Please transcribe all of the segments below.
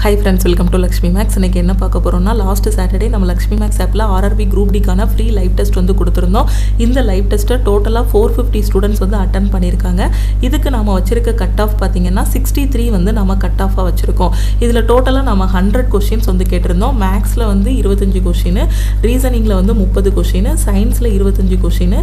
Hi friends, welcome to Lakshmi Max. இன்னைக்கு என்ன பார்க்க போறோம்னா லாஸ்ட் சாட்டர்டே நம்ம Lakshmi Max ஆப்ல RRB குரூப் டிக்கான ஃப்ரீ லைவ் டெஸ்ட் வந்து கொடுத்திருந்தோம். இந்த லைவ் டெஸ்ட்டை டோட்டலா 450 ஸ்டூடண்ட்ஸ் வந்து அட்டெண்ட் பண்ணிருக்காங்க. இதுக்கு நாம வச்சிருக்க கட் ஆஃப் பாத்தீங்கன்னா 63 வந்து நம்ம கட் ஆஃபா வச்சிருக்கோம். இதுல டோட்டலா நம்ம 100 क्वेश्चंस வந்து கேட்டிருந்தோம். மேக்ஸ்ல வந்து 25 क्वेश्चन, ரீசனிங்ல வந்து 30 क्वेश्चन, சயின்ஸ்ல 25 क्वेश्चन,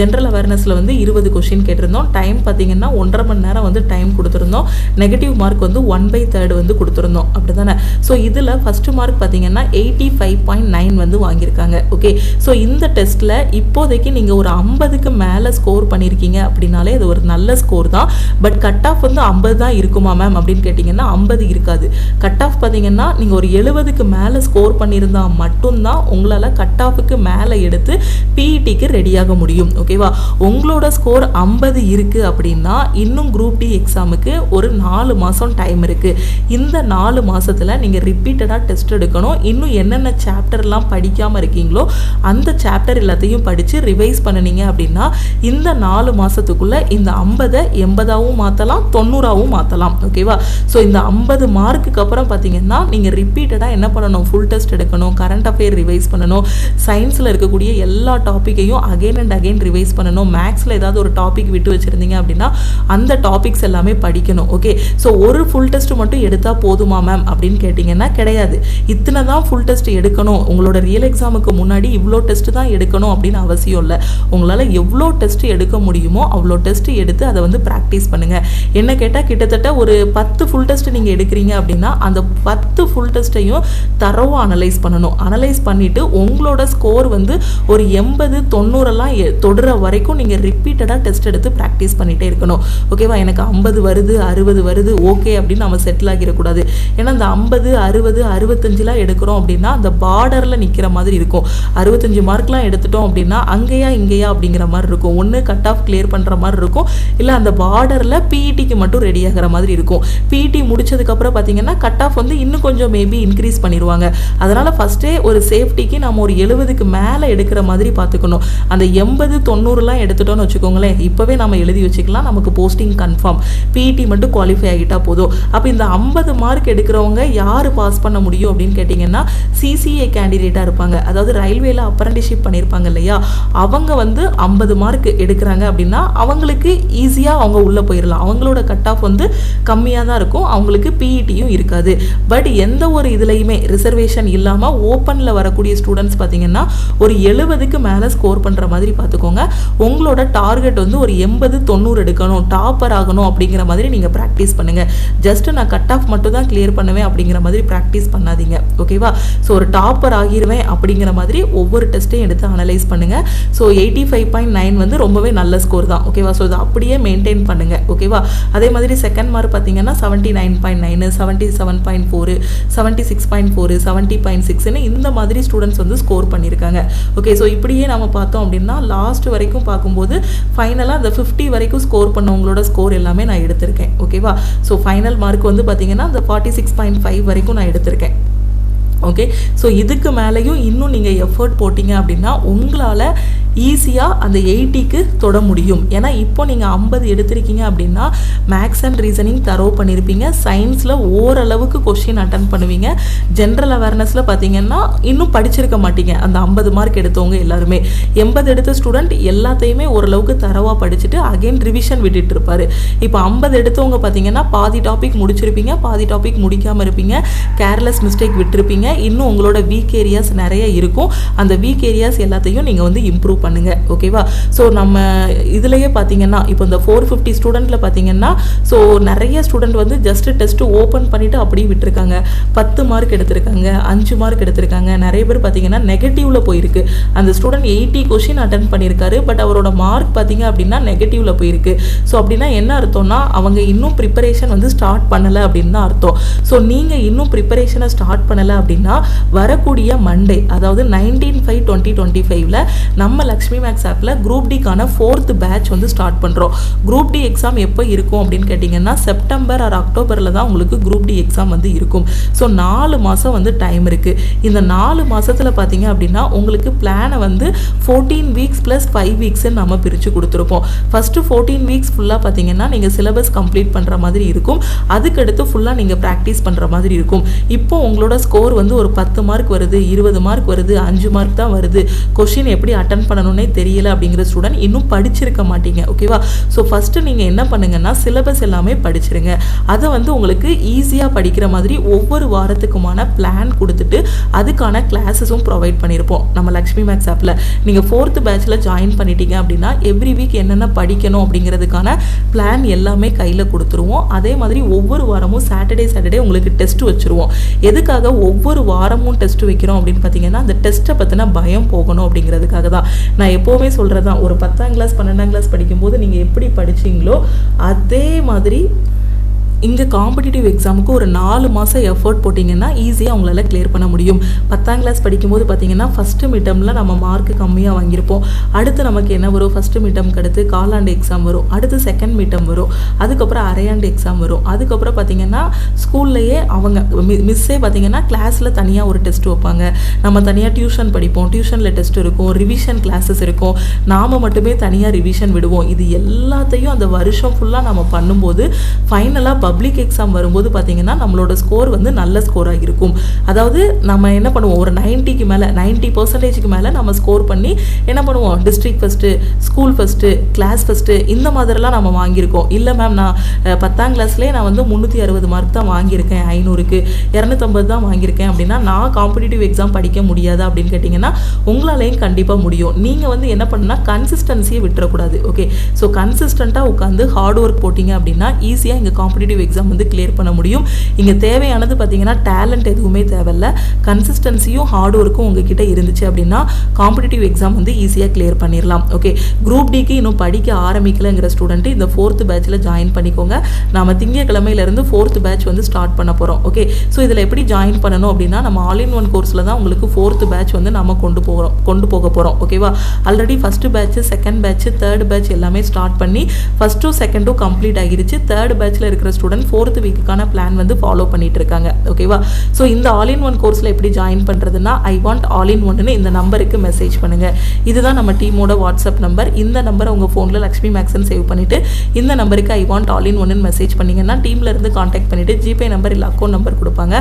ஜெனரல் அவேர்னஸ்ல வந்து 20 क्वेश्चन கேட்டிருந்தோம். டைம் பாத்தீங்கன்னா 1.5 மணி நேரம் வந்து டைம் கொடுத்திருந்தோம். நெகட்டிவ் மார்க் வந்து 1/3 வந்து கொடுத்திருந்தோம். அப்படிதானே? ஸோ இதில் ஃபர்ஸ்ட் மார்க் பார்த்தீங்கன்னா 85.9 வந்து வாங்கியிருக்காங்க. ஓகே, ஸோ இந்த டெஸ்ட்டில் இப்போதைக்கு நீங்கள் ஒரு 50க்கு மேலே ஸ்கோர் பண்ணியிருக்கீங்க அப்படின்னாலே அது ஒரு நல்ல ஸ்கோர் தான். பட் கட் ஆஃப் வந்து 50 தான் இருக்குமா மேம் அப்படின்னு கேட்டிங்கன்னா 50 இருக்காது. கட் ஆஃப் பார்த்தீங்கன்னா நீங்கள் ஒரு 70க்கு மேலே ஸ்கோர் பண்ணியிருந்தால் மட்டும்தான் உங்களால் கட் ஆஃபுக்கு மேலே எடுத்து பிஇடிக்கு ரெடியாக முடியும். ஓகேவா? உங்களோட ஸ்கோர் 50 இருக்குது அப்படின்னா இன்னும் குரூப் டி எக்ஸாமுக்கு ஒரு 4 மாதம் டைம் இருக்குது. இந்த 4 மாசத்துல நீங்க ரிப்பீட்டடாக டெஸ்ட் எடுக்கணும். இன்னும் என்னென்ன சாப்டர்லாம் படிக்காமல் இருக்கீங்களோ அந்த சாப்டர் எல்லாத்தையும் படித்து ரிவைஸ் பண்ணினீங்க அப்படின்னா இந்த 4 மாதத்துக்குள்ளே இந்த 50 80ஆகவும் மாற்றலாம், 90ஆகவும் மாற்றலாம். ஓகேவா? ஸோ இந்த 50 மார்க்குக்கு அப்புறம் பார்த்தீங்கன்னா நீங்கள் ரிப்பீட்டடாக என்ன பண்ணணும்? ஃபுல் டெஸ்ட் எடுக்கணும், கரண்ட் அஃபேர் ரிவைஸ் பண்ணணும், சயின்ஸில் இருக்கக்கூடிய எல்லா டாப்பிக்கையும் அகெயின் அண்ட் அகெயின் ரிவைஸ் பண்ணணும். மேக்ஸில் ஏதாவது ஒரு டாபிக் விட்டு வச்சுருந்தீங்க அப்படின்னா அந்த டாபிக்ஸ் எல்லாமே படிக்கணும். ஓகே, ஸோ ஒரு ஃபுல் டெஸ்ட் மட்டும் எடுத்தால் போதுமா மேம் அப்படின்னு கேட்டிங்கன்னா கிடையாது. இத்தனை தான் ஃபுல் டெஸ்ட் எடுக்கணும், உங்களோட ரியல் எக்ஸாமுக்கு முன்னாடி இவ்வளோ டெஸ்ட் தான் எடுக்கணும் அப்படின்னு அவசியம் இல்லை. உங்களால் எவ்வளோ டெஸ்ட் எடுக்க முடியுமோ அவ்வளோ டெஸ்ட் எடுத்து அதை வந்து ப்ராக்டிஸ் பண்ணுங்கள். என்ன கேட்டால் கிட்டத்தட்ட ஒரு 10 ஃபுல் டெஸ்ட் நீங்கள் எடுக்கிறீங்க அப்படின்னா அந்த 10 ஃபுல் டெஸ்ட்டையும் தரவாக அனலைஸ் பண்ணணும். அனலைஸ் பண்ணிவிட்டு உங்களோட ஸ்கோர் வந்து ஒரு 80 90 தொடுற வரைக்கும் நீங்கள் ரிப்பீட்டடாக டெஸ்ட் எடுத்து ப்ராக்டிஸ் பண்ணிகிட்டே இருக்கணும். ஓகேவா? எனக்கு 50 வருது 60 வருது ஓகே அப்படின்னு நம்ம செட்டில் ஆகிடக்கூடாது. ஏன்னா இந்த 50 60 65 எடுக்கிறோம் அப்படின்னா அந்த பார்டரில் நிற்கிற மாதிரி இருக்கும். 65 மார்க்லாம் எடுத்துட்டோம் அப்படின்னா அங்கேயா இங்கேயா அப்படிங்கிற மாதிரி இருக்கும். ஒன்று கட் ஆஃப் கிளியர் பண்ணுற மாதிரி இருக்கும், இல்லை அந்த பார்டரில் பிஇடிக்கு மட்டும் ரெடி ஆகிற மாதிரி இருக்கும். பிஇடி முடிச்சதுக்கப்புறம் பார்த்தீங்கன்னா கட் ஆஃப் வந்து இன்னும் கொஞ்சம் மேபி இன்க்ரீஸ் பண்ணிடுவாங்க. அதனால் ஃபஸ்ட்டே ஒரு சேஃப்டிக்கு நம்ம ஒரு 70க்கு மேலே எடுக்கிற மாதிரி பார்த்துக்கணும். அந்த 80 90 எடுத்துட்டோம்னு வச்சுக்கோங்களேன், இப்போவே நம்ம எழுதி வச்சுக்கலாம், நமக்கு போஸ்டிங் கன்ஃபார்ம். பிஇடி மட்டும் குவாலிஃபை ஆகிட்டா போதும். அப்போ இந்த 50 மார்க் எடுக்கிறவங்க யார் பாஸ் பண்ண முடியும் அப்படின்னு கேட்டிங்கன்னா சிசிஏ கேண்டிடேட்டாக இருப்பாங்க. அதாவது ரயில்வேல அப்ரண்டிஷிப் பண்ணியிருப்பாங்க இல்லையா, அவங்க வந்து 50 மார்க் எடுக்கிறாங்க அப்படின்னா அவங்களுக்கு ஈஸியாக அவங்க உள்ளே போயிடலாம். அவங்களோட கட் ஆஃப் வந்து கம்மியாக தான் இருக்கும், அவங்களுக்கு பிஇடியும் இருக்காது. பட் எந்த ஒரு இதுலையுமே ரிசர்வேஷன் இல்லாமல் ஓப்பனில் வரக்கூடிய ஸ்டூடெண்ட்ஸ் பார்த்தீங்கன்னா ஒரு 70க்கு மேலே ஸ்கோர் பண்ணுற மாதிரி பார்த்துக்கோங்க. உங்களோட டார்கெட் வந்து ஒரு 80 90 எடுக்கணும், டாப்பர் ஆகணும் அப்படிங்கிற மாதிரி நீங்கள் ப்ராக்டிஸ் பண்ணுங்கள். ஜஸ்ட் நான் கட் ஆஃப் மட்டும் தான் கிளியர் பண்ணுவேன் அப்படிங்கிற மாதிரி ப்ராக்டிஸ் பண்ணாதீங்க. ஓகேவா? ஸோ ஒரு டாப்பர் ஆகிருவேன் அப்படிங்கிற மாதிரி ஒவ்வொரு டெஸ்ட்டையும் எடுத்து அனலைஸ் பண்ணுங்க. ஸோ 85.9 வந்து ரொம்பவே நல்ல ஸ்கோர் தான். ஓகேவா? ஸோ இதை அப்படியே மெயின்டைன் பண்ணுங்க. ஓகேவா? அதே மாதிரி செகண்ட் மார்க் பார்த்தீங்கன்னா 79.9 77.4 76.4 70.6 இந்த மாதிரி ஸ்டூடெண்ட்ஸ் வந்து ஸ்கோர் பண்ணியிருக்காங்க. ஓகே, ஸோ இப்படியே நம்ம பார்த்தோம் அப்படின்னா லாஸ்ட் வரைக்கும் பார்க்கும்போது ஃபைனலாக அந்த 50 வரைக்கும் ஸ்கோர் பண்ணவங்களோட ஸ்கோர் எல்லாமே நான் எடுத்திருக்கேன். ஓகேவா? ஸோ ஃபைனல் மார்க் வந்து பார்த்தீங்கன்னா அந்த 46.5 வரைக்கும் நான் எடுத்திருக்கேன். ஓகே, ஸோ இதுக்கு மேலேயும் இன்னும் நீங்கள் எஃபர்ட் போட்டிங்க அப்படின்னா உங்களால் ஈஸியாக அந்த 80க்கு தொட முடியும். ஏன்னா இப்போ நீங்கள் 50 எடுத்திருக்கீங்க அப்படின்னா மேக்ஸ் அண்ட் ரீசனிங் தரோ பண்ணியிருப்பீங்க, சயின்ஸில் ஓரளவுக்கு கொஸ்டின் அட்டன் பண்ணுவீங்க, ஜென்ரல் அவேர்னஸில் பார்த்தீங்கன்னா இன்னும் படிச்சிருக்க மாட்டீங்க. அந்த 50 மார்க் எடுத்தவங்க எல்லாருமே 80 எடுத்த ஸ்டூடெண்ட் எல்லாத்தையுமே ஓரளவுக்கு தரவாக படிச்சுட்டு அகெயின் ரிவிஷன் விட்டுட்டு இருப்பாரு. இப்போ 50 எடுத்தவங்க பார்த்தீங்கன்னா பாதி டாபிக் முடிச்சிருப்பீங்க, பாதி டாபிக் முடிக்காமல் இருப்பீங்க, கேர்லெஸ் மிஸ்டேக் விட்டுருப்பீங்க. இன்னும் உங்களோட வீக் ஏரியாஸ் நிறைய இருக்கும். அந்த வீக் ஏரியாஸ் எல்லாத்தையும் நீங்கள் வந்து இம்ப்ரூவ் பண்ணுங்க. ஓகேவா? ஸோ நம்ம இதுலயே பார்த்தீங்கன்னா இப்போ இந்த 450 ஸ்டூடெண்ட்ல பார்த்தீங்கன்னா ஸோ நிறைய ஸ்டூடெண்ட் வந்து ஜஸ்ட் டெஸ்ட் ஓப்பன் பண்ணிட்டு அப்படியே விட்டுருக்காங்க. 10 மார்க் எடுத்திருக்காங்க, 5 மார்க் எடுத்திருக்காங்க. நிறைய பேர் பார்த்தீங்கன்னா நெகட்டிவ்ல போயிருக்கு. அந்த ஸ்டூடெண்ட் 80 கொஸ்டின் அட்டன் பண்ணியிருக்காரு, பட் அவரோட மார்க் பார்த்தீங்க அப்படின்னா நெகட்டிவ்ல போயிருக்கு. ஸோ அப்படின்னா என்ன அர்த்தம்னா அவங்க இன்னும் ப்ரிப்பரேஷன் வந்து ஸ்டார்ட் பண்ணலை அப்படின்னு தான் அர்த்தம். ஸோ நீங்கள் இன்னும் ப்ரிப்பரேஷனை ஸ்டார்ட் பண்ணலை அப்படின்னா வரக்கூடிய மண்டே, அதாவது 19/5/2025 நம்ம லக்ஷ்மி மேக்ஸ் ஆப்பில் குரூப் டிக்கான 4th பேட்ச் வந்து ஸ்டார்ட் பண்ணுறோம். குரூப் டி எக்ஸாம் எப்போ இருக்கும் அப்படின்னு கேட்டிங்கன்னா செப்டம்பர் ஆர் அக்டோபரில் தான் உங்களுக்கு குரூப் டி எக்ஸாம் வந்து இருக்கும். ஸோ 4 மாதம் வந்து டைம் இருக்குது. இந்த 4 மாதத்தில் பார்த்தீங்க அப்படின்னா உங்களுக்கு பிளானை வந்து 14 வீக்ஸ் ப்ளஸ் 5 வீக்ஸ்ன்னு நம்ம பிரித்து கொடுத்துருப்போம். ஃபஸ்ட்டு 14 வீக்ஸ் ஃபுல்லாக பார்த்தீங்கன்னா நீங்கள் சிலபஸ் கம்ப்ளீட் பண்ணுற மாதிரி இருக்கும். அதுக்கடுத்து ஃபுல்லாக நீங்கள் ப்ராக்டிஸ் பண்ணுற மாதிரி இருக்கும். இப்போ உங்களோட ஸ்கோர் வந்து ஒரு 10 மார்க் வருது, 20 மார்க் வருது, 5 மார்க் தான் வருது, கொஷின் எப்படி அட்டன் பண்ணணும்னே தெரியல அப்படிங்கிற ஸ்டூடெண்ட் இன்னும் படிச்சிருக்க மாட்டீங்க. ஓகேவா? ஸோ ஃபஸ்ட்டு நீங்கள் என்ன பண்ணுங்கன்னா சிலபஸ் எல்லாமே படிச்சிருங்க. அதை வந்து உங்களுக்கு ஈஸியாக படிக்கிற மாதிரி ஒவ்வொரு வாரத்துக்குமான பிளான் கொடுத்துட்டு அதுக்கான கிளாஸஸும் ப்ரொவைட் பண்ணியிருப்போம் நம்ம லக்ஷ்மி மேக்ஸ் ஆப்பில். நீங்கள் 4th பேட்சில் ஜாயின் பண்ணிட்டீங்க அப்படின்னா எவ்ரி வீக் என்னென்ன படிக்கணும் அப்படிங்கிறதுக்கான பிளான் எல்லாமே கையில் கொடுத்துருவோம். அதே மாதிரி ஒவ்வொரு வாரமும் சாட்டர்டே உங்களுக்கு டெஸ்ட் வச்சுருவோம். எதுக்காக ஒவ்வொரு வாரமும் டெஸ்ட் வைக்கிறோம் அப்படின்னு பார்த்தீங்கன்னா அந்த டெஸ்ட்டை பற்றின பயம் போகணும் அப்படிங்கிறதுக்காக தான். நான் எப்போவுமே சொல்கிறது தான், ஒரு 10ஆம் கிளாஸ் 12ஆம் கிளாஸ் படிக்கும்போது நீங்கள் எப்படி படிச்சீங்களோ அதே மாதிரி இங்கே காம்படிட்டிவ் எக்ஸாமுக்கு ஒரு 4 மாதம் எஃபர்ட் போட்டிங்கன்னா ஈஸியாக அவங்களால கிளியர் பண்ண முடியும். 10ஆம் கிளாஸ் படிக்கும்போது பார்த்தீங்கன்னா ஃபஸ்ட்டு மிட்டமில் நம்ம மார்க் கம்மியாக வாங்கியிருப்போம். அடுத்து நமக்கு என்ன வரும், ஃபஸ்ட்டு மிட்டம்க்கு அடுத்து காலாண்டு எக்ஸாம் வரும், அடுத்து செகண்ட் மிட்டம் வரும், அதுக்கப்புறம் அரையாண்டு எக்ஸாம் வரும். அதுக்கப்புறம் பார்த்தீங்கன்னா ஸ்கூல்லையே அவங்க மிஸ்ஸே பார்த்தீங்கன்னா கிளாஸில் தனியாக ஒரு டெஸ்ட் வைப்பாங்க. நம்ம தனியாக டியூஷன் படிப்போம், டியூஷனில் டெஸ்ட் இருக்கும், ரிவிஷன் கிளாஸஸ் இருக்கும், நாம் மட்டுமே தனியாக ரிவிஷன் விடுவோம். இது எல்லாத்தையும் அந்த வருஷம் ஃபுல்லாக நம்ம பண்ணும்போது ஃபைனலாக பப்ளிக் எக்ஸாம் வரும்போது பார்த்தீங்கன்னா நம்மளோட ஸ்கோர் வந்து நல்ல ஸ்கோராக இருக்கும். அதாவது நம்ம என்ன பண்ணுவோம், ஒரு 90க்கு மேலே 90% மேலே நம்ம ஸ்கோர் பண்ணி என்ன பண்ணுவோம், district first, school first, class first இந்த மாதிரிலாம் நம்ம வாங்கியிருக்கோம். இல்லை மேம் நான் 10ஆம் கிளாஸ்லேயே நான் வந்து 360 மார்க் தான் வாங்கியிருக்கேன், 500க்கு 250 தான் வாங்கியிருக்கேன் அப்படின்னா நான் காம்படிட்டிவ் எக்ஸாம் படிக்க முடியாதா அப்படின்னு கேட்டிங்கன்னா உங்களாலேயும் கண்டிப்பாக முடியும். நீங்கள் வந்து என்ன பண்ணுன்னா கன்சிஸ்டன்சியை விட்டுறக்கூடாது. ஓகே, ஸோ கன்சிஸ்டண்ட்டாக உட்காந்து ஹார்ட் ஒர்க் போட்டிங்க அப்படின்னா ஈஸியாக இங்கே காம்படிட்டிவ் எக்ஸாம் வந்து கிளியர் பண்ண முடியும். இங்கே தேவையானது பார்த்தீங்கன்னா டேலண்ட் எதுவுமே தேவையில்ல, கன்சிஸ்டன்சியும் ஹார்ட் ஒர்க்கும் உங்ககிட்ட இருந்துச்சு அப்படின்னா காம்படிட்டிவ் எக்ஸாம் வந்து ஈஸியாக கிளியர் பண்ணிடலாம். ஓகே, குரூப் டிக்கு இன்னும் படிக்க ஆரம்பிக்கலைங்கிற ஸ்டூடெண்ட் இந்த 4th பேட்சில் ஜாயின் பண்ணிக்கோங்க. நாம திங்கக்கிழமையிலேருந்து 4th பேட்ச் வந்து ஸ்டார்ட் பண்ண போகிறோம். ஓகே, ஸோ இதில் எப்படி ஜாயின் பண்ணணும் அப்படின்னா நம்ம ஆல் இன் ஒன் கோர்ஸில் தான் உங்களுக்கு 4th பேட்ச் வந்து நம்ம கொண்டு போக போகிறோம். ஓகேவா? Already first batch, second batch, third batch எல்லாமே ஸ்டார்ட் பண்ணி ஃபஸ்ட்டும் செகண்டும் கம்ப்ளீட் ஆகிருச்சு. தேர்ட் பேட்சில் இருக்கிற ஸ்டூடெண்ட் 4th வீக்குக்கான பிளான் வந்து ஃபாலோ பண்ணிட்டு இருக்காங்க. ஓகேவா? ஸோ இந்த ஆல் இன் ஒன் கோர்ஸில் எப்படி ஜாயின் பண்ணுறதுன்னா ஐ வாண்ட் ஆல் இன் ஒன்னு இந்த நம்பருக்கு மெசேஜ் பண்ணுங்க. இதுதான் நம்ம டீமோட வாட்ஸ்அப் நம்பர். இந்த நம்பரை உங்கள் ஃபோனில் லக்ஷ்மி மேக்ஸ்ன்னு சேவ் பண்ணிவிட்டு இந்த நம்பருக்கு ஐ வாண்ட் ஆல் இன் ஒன்னு மெசேஜ் பண்ணிங்கன்னா டீமில் இருந்து காண்டாக்ட் பண்ணிவிட்டு ஜிபே நம்பர் இல்லை அக்கௌண்ட் நம்பர் கொடுப்பாங்க.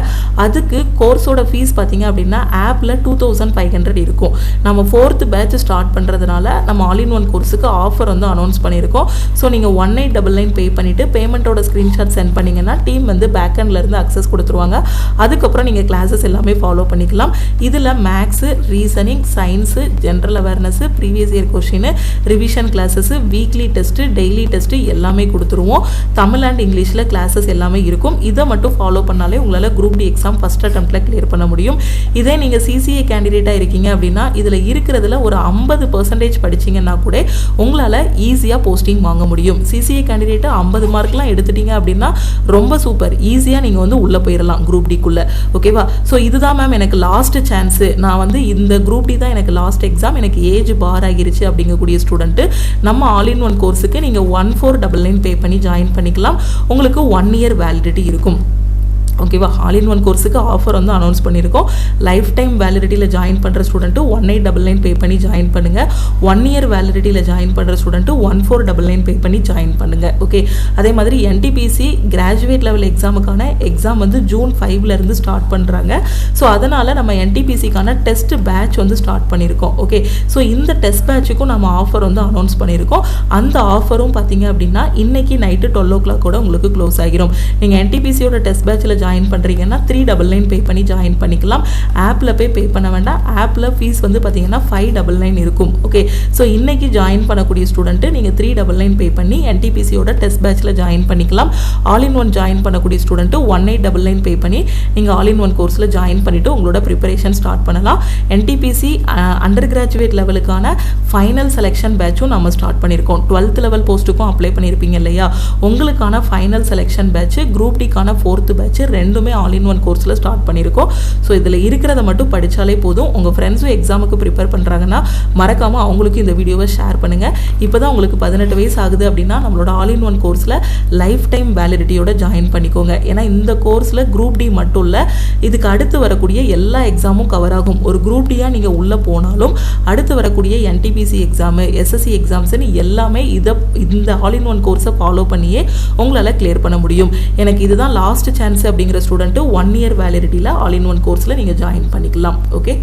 அதுக்கு கோர்ஸோட ஃபீஸ் பார்த்தீங்க அப்படின்னா ஆப்பில் 2500 இருக்கும். நம்ம 4th பேட்ச் ஸ்டார்ட் பண்ணுறதுனால நம்ம ஆல் இன் ஒன் கோர்ஸுக்கு ஆஃபர் வந்து அனௌன்ஸ் பண்ணியிருக்கோம். ஸோ நீங்கள் 1899 பே பண்ணிவிட்டு பேமெண்ட்டோட ஸ்க்ரீன்ஷாட் சென்ட் பண்ணிங்கன்னா டீம் வந்து பேக்எண்ட்லேருந்து அக்சஸ் கொடுத்துருவாங்க. அதுக்கப்புறம் நீங்கள் கிளாஸஸ் எல்லாமே ஃபாலோ பண்ணிக்கலாம். இதில் maths, reasoning, science, general awareness, previous year question, revision classes, weekly test, daily test எல்லாமே கொடுத்துருவோம். தமிழ் அண்ட் இங்கிலீஷில் கிளாஸஸ் எல்லாமே இருக்கும். இதை மட்டும் ஃபாலோ பண்ணாலே உங்களால் குரூப் டி எக்ஸாம் ஃபஸ்ட் அட்டெம்ப்டில் கிளியர் பண்ண முடியும். இதே நீங்கள் சிசிஏ கேண்டிடேட்டாக இருக்கீங்க அப்படின்னா இதில் இருக்கிறதுல ஒரு 50% படிச்சிங்கன்னா கூட உங்களால் ஈஸியாக போஸ்டிங் வாங்க முடியும். சிசிஏ கேண்டிடேட்டு 50 மார்க்லாம் எடுத்துட்டீங்க அப்படின்னா ரொம்ப சூப்பர், ஈஸியாக நீங்கள் வந்து உள்ளே போயிடலாம் குரூப் டிக்குள்ளே. ஓகேவா? ஸோ இதுதான் மேம் எனக்கு லாஸ்ட் சான்ஸு, நான் வந்து இந்த குரூப் டி தான் எனக்கு லாஸ்ட் எக்ஸாம், எனக்கு ஏஜ் பார் ஆகிருச்சு அப்படிங்கக்கூடிய ஸ்டூடெண்ட்டு நம்ம ஆல் இன் ஒன் கோர்ஸுக்கு நீங்கள் 1499 பே பண்ணி ஜாயின் பண்ணிக்கலாம். உங்களுக்கு 1 இயர் வேலிடிட்டி இருக்கும். ஓகேவா? ஆல் இன் ஒன் கோர்ஸுக்கு ஆஃபர் வந்து அனௌன்ஸ் பண்ணியிருக்கோம். லைஃப் டைம் வேலிடிட்டியில் ஜாயின் பண்ணுற ஸ்டூடெண்ட்டு 1899 பே பண்ணி ஜாயின் பண்ணுங்கள். 1 இயர் வேலிடிட்டியில் ஜாயின் பண்ணுற ஸ்டூடெண்ட்டு 1499 பே பண்ணி ஜாயின் பண்ணுங்கள். ஓகே, அதே மாதிரி என்டிபிசி கிராஜுவேட் லெவல் எக்ஸாமுக்கான எக்ஸாம் வந்து ஜூன் 5லேருந்து ஸ்டார்ட் பண்ணுறாங்க. ஸோ அதனால் நம்ம என்டிபிசிக்கான டெஸ்ட் பேட்ச் வந்து ஸ்டார்ட் பண்ணியிருக்கோம். ஓகே, ஸோ இந்த டெஸ்ட் பேட்சுக்கும் நம்ம ஆஃபர் வந்து அனௌன்ஸ் பண்ணியிருக்கோம். அந்த ஆஃபரும் பார்த்தீங்க அப்படின்னா இன்னைக்கு நைட்டு 12 o'clock உங்களுக்கு க்ளோஸ் ஆகிரும். நீங்கள் என்டிபிசியோட டெஸ்ட் பேட்சில் ஜாயின் பண்ணுறீங்கன்னா 399 பே பண்ணி ஜாயின் பண்ணிக்கலாம். ஆப்பில் போய் பே பண்ண வேண்டாம். ஆப்பில் ஃபீஸ் வந்து பார்த்தீங்கன்னா 599 இருக்கும். ஓகே, ஸோ இன்னைக்கு ஜாயின் பண்ணக்கூடிய ஸ்டூடெண்ட்டு நீங்கள் 399 பே பண்ணி என்டிபிசியோட டெஸ்ட் பேட்சில் ஜாயின் பண்ணிக்கலாம். ஆல் இன் ஒன் ஜாயின் பண்ணக்கூடிய ஸ்டூடெண்ட்டு 1899 பே பண்ணி நீங்கள் ஆல் இன் ஒன் கோர்ஸில் ஜாயின் பண்ணிவிட்டு உங்களோட ப்ரிப்பரேஷன் ஸ்டார்ட் பண்ணலாம். என்டிபிசி அண்டர் கிராஜுவேட் லெவலுக்கான ஃபைனல் செலெக்ஷன் பேட்சும் நம்ம ஸ்டார்ட் பண்ணியிருக்கோம். 12th லெவல் போஸ்ட்டுக்கும் அப்ளை பண்ணியிருப்பீங்க இல்லையா, உங்களுக்கான ஃபைனல் செலெக்ஷன் பேட்ச், குரூப் டிக்கான 4th பேட்ச், ரெண்டுமே ஆல் இன் ஒன் கோர்ஸில் ஸ்டார்ட் பண்ணியிருக்கோம். ஸோ இதில் இருக்கிறத மட்டும் படித்தாலே போதும். உங்கள் ஃப்ரெண்ட்ஸும் எக்ஸாமுக்கு ப்ரிப்பேர் பண்ணுறாங்கன்னா மறக்காமல் அவங்களுக்கு இந்த வீடியோவை ஷேர் பண்ணுங்கள். இப்போ தான் உங்களுக்கு 18 வயசு ஆகுது அப்படின்னா நம்மளோட ஆல் இன் ஒன் கோர்ஸில் லைஃப் டைம் வேலிடிட்டியோட ஜாயின் பண்ணிக்கோங்க. ஏன்னா இந்த கோர்ஸில் குரூப் டி மட்டும் இல்லை, இதுக்கு அடுத்து வரக்கூடிய எல்லா எக்ஸாமும் கவர் ஆகும். ஒரு குரூப் டியாக நீங்கள் உள்ளே போனாலும் அடுத்து வரக்கூடிய NTPC எக்ஸாமு, SSC எக்ஸாம்ஸ்னு எல்லாமே இந்த ஆல் இன் ஒன் கோர்ஸை ஃபாலோ பண்ணியே உங்களால் கிளியர் பண்ண முடியும். எனக்கு இதுதான் லாஸ்ட் சான்ஸ் அப்படிங்கிற ஸ்டூடெண்ட்டு 1 இயர் வேலிடிட்டியில் ஆல் இன் ஒன் கோர்ஸில் நீங்கள் ஜாயின் பண்ணிக்கலாம். ஓகே,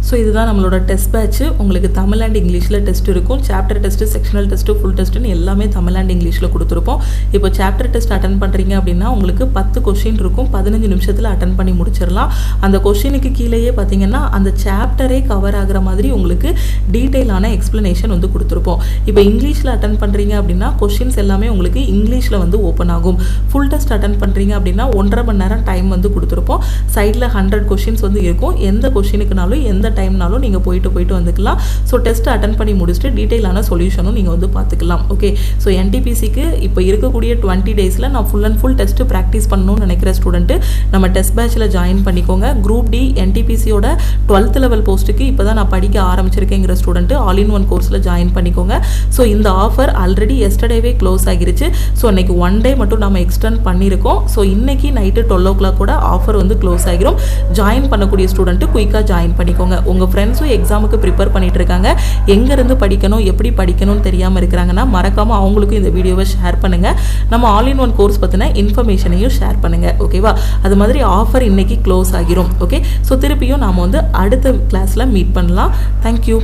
ஸோ இதுதான் நம்மளோட டெஸ்ட் பேட்ச். உங்களுக்கு தமிழ் அண்ட் இங்கிலீஷில் டெஸ்ட் இருக்கும். Chapter test, sectional test, full டெஸ்ட்டுன்னு எல்லாமே தமிழ் அண்ட் இங்கிலீஷில் கொடுத்துருப்போம். இப்போ சாப்டர் டெஸ்ட் அட்டன் பண்ணுறீங்க அப்படின்னா உங்களுக்கு 10 கொஷின் இருக்கும். 15 நிமிஷத்தில் அட்டன் பண்ணி முடிச்சிடலாம். அந்த கொஷினுக்கு கீழேயே பார்த்தீங்கன்னா அந்த சாப்டரே கவர் ஆகிற மாதிரி உங்களுக்கு டீட்டெயிலான எக்ஸ்ப்ளனேஷன் வந்து கொடுத்துருப்போம். இப்போ இங்கிலீஷில் அட்டன் பண்ணுறீங்க அப்படின்னா கொஷின்ஸ் எல்லாமே உங்களுக்கு இங்கிலீஷில் வந்து ஓப்பன் ஆகும். ஃபுல் டெஸ்ட் அட்டன் பண்ணுறீங்க அப்படின்னா 1.5 மணி நேரம் டைம் வந்து கொடுத்துருப்போம். சைடில் 100 கொஷின்ஸ் வந்து இருக்கும். எந்த கொஷினுக்குனாலும் எந்த டைம்னாலும் நீங்கள் போயிட்டு வந்துக்கலாம். ஸோ டெஸ்ட் அட்டன் பண்ணி முடிச்சுட்டு டீட்டெயிலான சொல்யூஷனும் நீங்கள் வந்து பார்த்துக்கலாம். ஓகே, ஸோ NTPCக்கு இப்போ இருக்கக்கூடிய 20 டேஸில் நான் full and full test practice பண்ணணும்னு நினைக்கிற ஸ்டூடெண்ட்டு நம்ம டெஸ்ட் பேட்சில் ஜாயின் பண்ணிக்கோங்க. குரூப் டி NTPCயோட 12th லெவல் போஸ்ட்டுக்கு இப்போ தான் நான் படிக்க ஆரம்பிச்சிருக்கேங்கிற ஸ்டூடெண்ட்டு ஆல் இன் ஒன் கோர்ஸில் ஜாயின் பண்ணிக்கோங்க. ஸோ இந்த ஆஃபர் ஆல்ரெடி எஸ்டர்டேவே க்ளோஸ் ஆகிருச்சு. ஸோ இன்னைக்கு 1 டே மட்டும் நம்ம எக்ஸ்டெண்ட் பண்ணியிருக்கோம். ஸோ இன்னைக்கு நைட்டு 12 o'clock கூட ஆஃபர் வந்து க்ளோஸ் ஆகிரும். ஜாயின் பண்ணக்கூடிய ஸ்டூடெண்ட்டு குயிக்காக ஜாயின் பண்ணிக்கோங்க. உங்கள் ஃப்ரெண்ட்ஸும் எக்ஸாமுக்கு ப்ரிப்பேர் பண்ணிட்டு இருக்காங்க, எங்கேருந்து படிக்கணும் எப்படி படிக்கணும்னு தெரியாமல் இருக்கிறாங்கன்னா மறக்காமல் அவங்களுக்கும் இந்த வீடியோவை ஷேர் பண்ணுங்கள். நம்ம ஆல் இன் ஒன் கோர்ஸ் பற்றின இன்ஃபர்மேஷனையும் ஷேர் பண்ணுங்கள். ஓகேவா, அது மாதிரி ஆஃபர் இன்னைக்கு க்ளோஸ் ஆகிரும். ஓகே, ஸோ திருப்பியும் நாம் வந்து அடுத்த கிளாஸில் மீட் பண்ணலாம். தேங்க்யூ.